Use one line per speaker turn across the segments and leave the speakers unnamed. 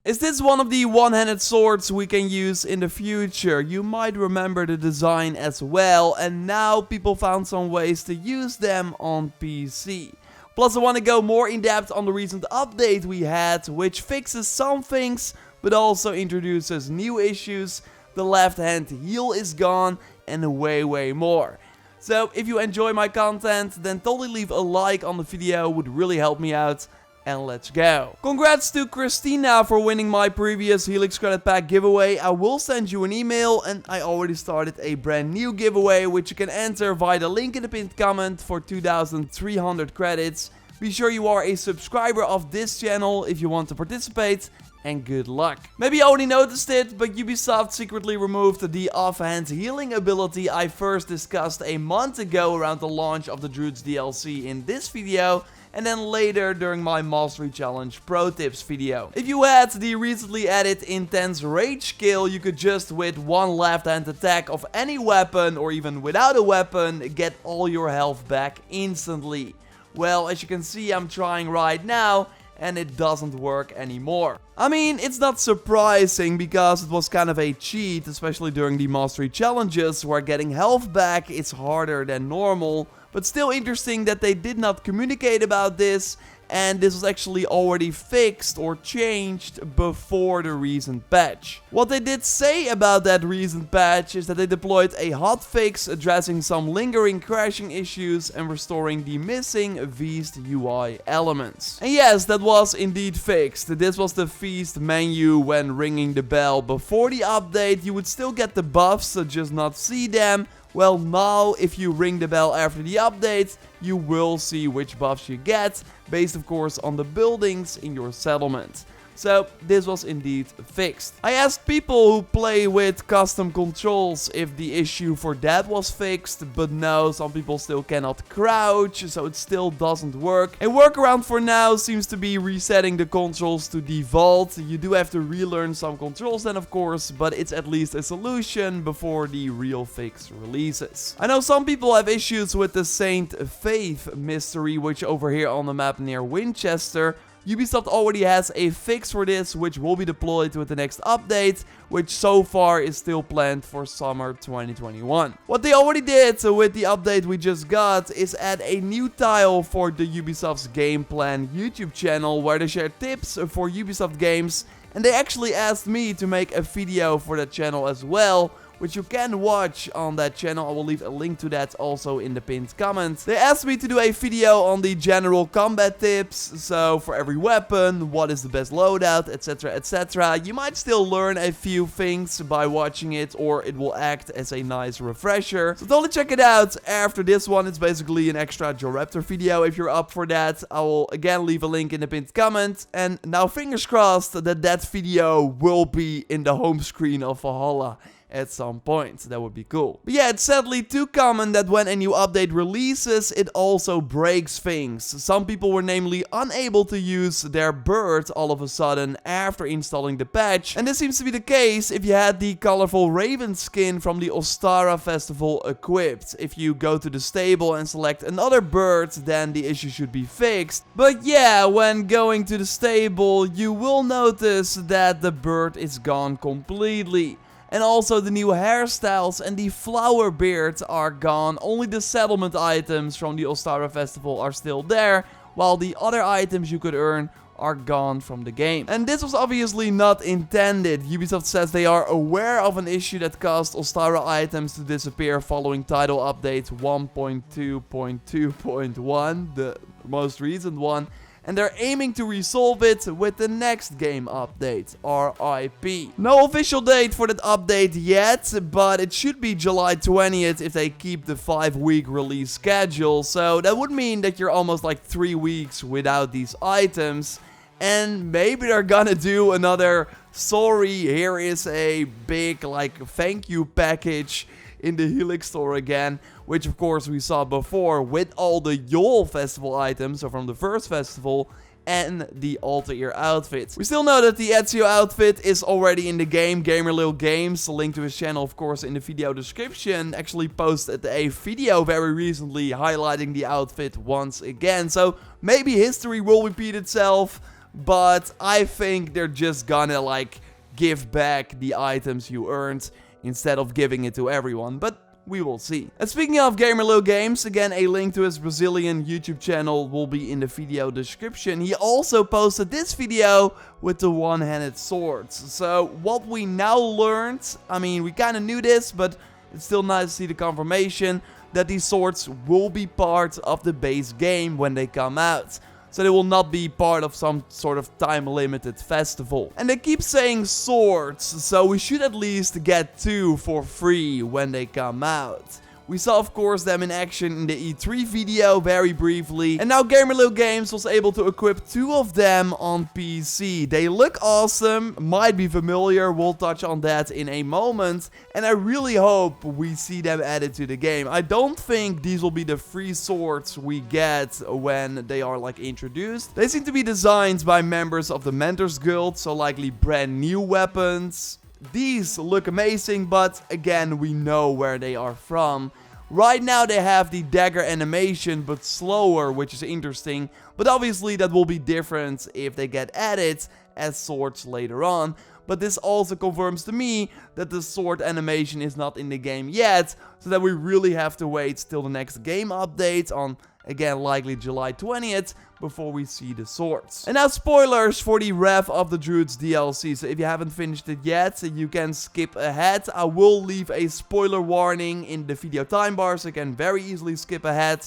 Is this one of the one-handed swords we can use in the future? You might remember the design as well, and now people found some ways to use them on PC. Plus I want to go more in depth on the recent update we had, which fixes some things, but also introduces new issues. The left hand heel is gone, and way more. So if you enjoy my content, then totally leave a like on the video, would really help me out. And let's go. Congrats to Christina for winning my previous Helix Credit Pack giveaway. I will send you an email, and I already started a brand new giveaway, which you can enter via the link in the pinned comment for 2,300 credits. Be sure you are a subscriber of this channel if you want to participate, and good luck. Maybe you already noticed it, but Ubisoft secretly removed the offhand healing ability I first discussed a month ago around the launch of the Druids DLC in this video, and then later during my Mastery Challenge Pro Tips video. If you had the recently added Intense Rage skill, you could just with one left hand attack of any weapon, or even without a weapon, get all your health back instantly. Well, as you can see, I'm trying right now, and it doesn't work anymore. I mean, it's not surprising because it was kind of a cheat, especially during the Mastery Challenges, where getting health back is harder than normal. But still interesting that they did not communicate about this, and this was actually already fixed or changed before the recent patch. What they did say about that recent patch is that they deployed a hotfix addressing some lingering crashing issues and restoring the missing Feast UI elements. And yes, that was indeed fixed. This was the Feast menu when ringing the bell. Before the update, you would still get the buffs, just not see them. Well, now, if you ring the bell after the update, you will see which buffs you get, based of course on the buildings in your settlement. So, this was indeed fixed. I asked people who play with custom controls if the issue for that was fixed, but no, some people still cannot crouch, so it still doesn't work. A workaround for now seems to be resetting the controls to default. You do have to relearn some controls then of course, but it's at least a solution before the real fix releases. I know some people have issues with the Saint Faith mystery, which over here on the map near Winchester. Ubisoft already has a fix for this, which will be deployed with the next update, which so far is still planned for summer 2021. What they already did with the update we just got is add a new tile for the Ubisoft's Game Plan YouTube channel, where they share tips for Ubisoft games, and they actually asked me to make a video for that channel as well, which you can watch on that channel. I will leave a link to that also in the pinned comment. They asked me to do a video on the general combat tips, so for every weapon, what is the best loadout, etc, etc. You might still learn a few things by watching it, or it will act as a nice refresher. So totally check it out after this one. It's basically an extra JorRaptor video if you're up for that. I will again leave a link in the pinned comment. And now fingers crossed that that video will be in the home screen of Valhalla at some point. That would be cool. But yeah, it's sadly too common that when a new update releases, it also breaks things. Some people were namely unable to use their bird all of a sudden after installing the patch, and this seems to be the case if you had the colorful raven skin from the Ostara festival equipped. If you go to the stable and select another bird, then the issue should be fixed. But yeah, when going to the stable, you will notice that the bird is gone completely. And also the new hairstyles and the flower beards are gone. Only the settlement items from the Ostara festival are still there, while the other items you could earn are gone from the game. And this was obviously not intended. Ubisoft says they are aware of an issue that caused Ostara items to disappear following title update 1.2.2.1, the most recent one. And they're aiming to resolve it with the next game update, RIP. No official date for that update yet, but it should be July 20th if they keep the 5-week release schedule. So that would mean that you're almost like 3 weeks without these items. And maybe they're gonna do another, sorry, here is a big like thank you package in the Helix store again, which of course we saw before with all the Yol festival items, so from the first festival, and the Altair outfit. We still know that the Ezio outfit is already in the game. Gamer Lil Games, link to his channel of course in the video description, actually posted a video very recently highlighting the outfit once again. So maybe history will repeat itself, but I think they're just gonna like give back the items you earned instead of giving it to everyone, but we will see. And speaking of Gamerlo Games, again, a link to his Brazilian YouTube channel will be in the video description. He also posted this video with the one-handed swords. So what we now learned, I mean, we kind of knew this, but it's still nice to see the confirmation that these swords will be part of the base game when they come out. So they will not be part of some sort of time-limited festival. And they keep saying swords, so we should at least get 2 for free when they come out. We saw, of course, them in action in the E3 video very briefly. And now Gamerlo Games was able to equip 2 of them on PC. They look awesome, might be familiar, we'll touch on that in a moment. And I really hope we see them added to the game. I don't think these will be the free swords we get when they are like introduced. They seem to be designed by members of the Mentors Guild, so likely brand new weapons. These look amazing, but again, we know where they are from. Right now they have the dagger animation, but slower, which is interesting. But obviously that will be different if they get added as swords later on. But this also confirms to me that the sword animation is not in the game yet, so that we really have to wait till the next game update on, again, likely July 20th, before we see the swords. And now spoilers for the Wrath of the Druids DLC. So if you haven't finished it yet, you can skip ahead. I will leave a spoiler warning in the video time bar, so you can very easily skip ahead.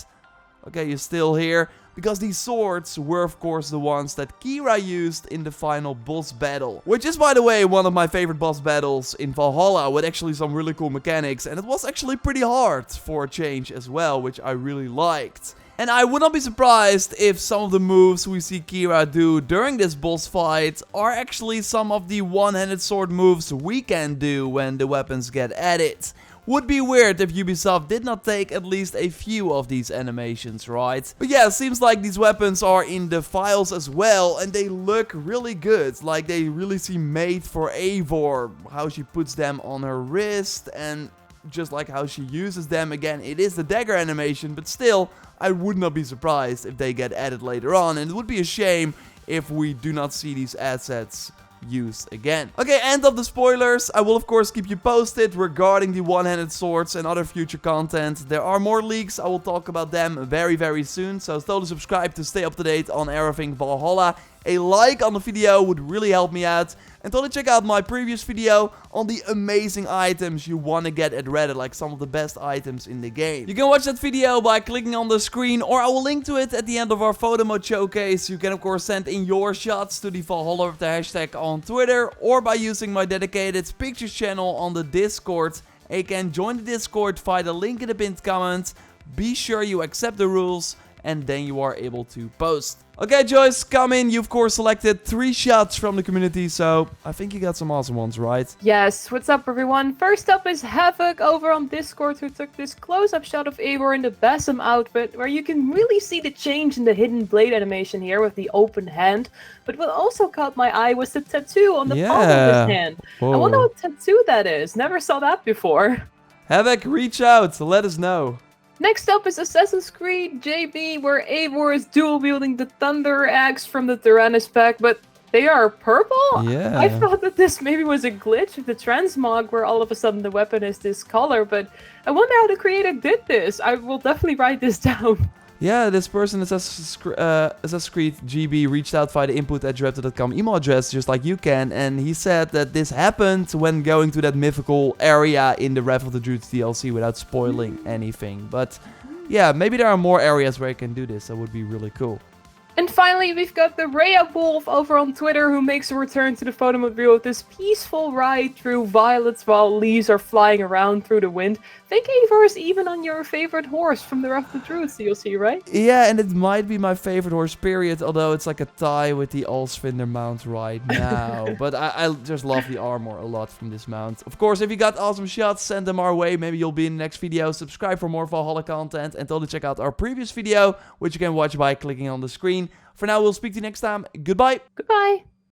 Okay, you're still here. Because these swords were, of course, the ones that Kira used in the final boss battle. Which is, by the way, one of my favorite boss battles in Valhalla, with actually some really cool mechanics. And it was actually pretty hard for a change as well, which I really liked. And I would not be surprised if some of the moves we see Kira do during this boss fight are actually some of the one-handed sword moves we can do when the weapons get added. Would be weird if Ubisoft did not take at least a few of these animations, right? But yeah, it seems like these weapons are in the files as well, and they look really good. Like, they really seem made for Eivor, how she puts them on her wrist, and just like how she uses them. Again, it is the dagger animation, but still, I would not be surprised if they get added later on, and it would be a shame if we do not see these assets used again. Okay, end of the spoilers. I will of course keep you posted regarding the one-handed swords and other future content. There are more leaks. I will talk about them very soon, so totally subscribe to stay up to date on everything Valhalla. A like on the video would really help me out. And totally check out my previous video on the amazing items you want to get at Reddit, like some of the best items in the game. You can watch that video by clicking on the screen, or I will link to it at the end of our photo mode showcase. You can of course send in your shots to the Valhalla with the hashtag on Twitter, or by using my dedicated pictures channel on the Discord. And you can join the Discord via the link in the pinned comment. Be sure you accept the rules, and then you are able to post. Okay, Joyce, come in. You, of course, selected 3 shots from the community, so I think you got some awesome ones, right?
Yes, what's up, everyone? First up is Havoc over on Discord, who took this close-up shot of Eivor in the Basim outfit, where you can really see the change in the hidden blade animation here with the open hand. But what also caught my eye was the tattoo on the palm of his hand.
Whoa.
I wonder what tattoo that is. Never saw that before.
Havoc, reach out. Let us know.
Next up is Assassin's Creed JB, where Eivor is dual-wielding the Thunder Axe from the Tyrannus pack, but they are purple?
Yeah.
I thought that this maybe was a glitch with the transmog, where all of a sudden the weapon is this color, but I wonder how the creator did this. I will definitely write this down. Yeah,
this person, Assassin's Creed GB, reached out via the input@JorRaptor.com email address, just like you can, and he said that this happened when going to that mythical area in the Wrath of the Druids DLC without spoiling anything. But yeah, maybe there are more areas where you can do this. That would be really cool.
And finally, we've got the Rhea Wolf over on Twitter, who makes a return to the photo mode with this peaceful ride through violets while leaves are flying around through the wind. I think Eivor is even on your favorite horse from the Wrath of the Druids DLC, right?
Yeah, and it might be my favorite horse, period, although it's like a tie with the Allsvinder mount right now. But I just love the armor a lot from this mount. Of course, if you got awesome shots, send them our way. Maybe you'll be in the next video. Subscribe for more Valhalla content, and totally check out our previous video, which you can watch by clicking on the screen. For now, we'll speak to you next time. Goodbye.
Goodbye.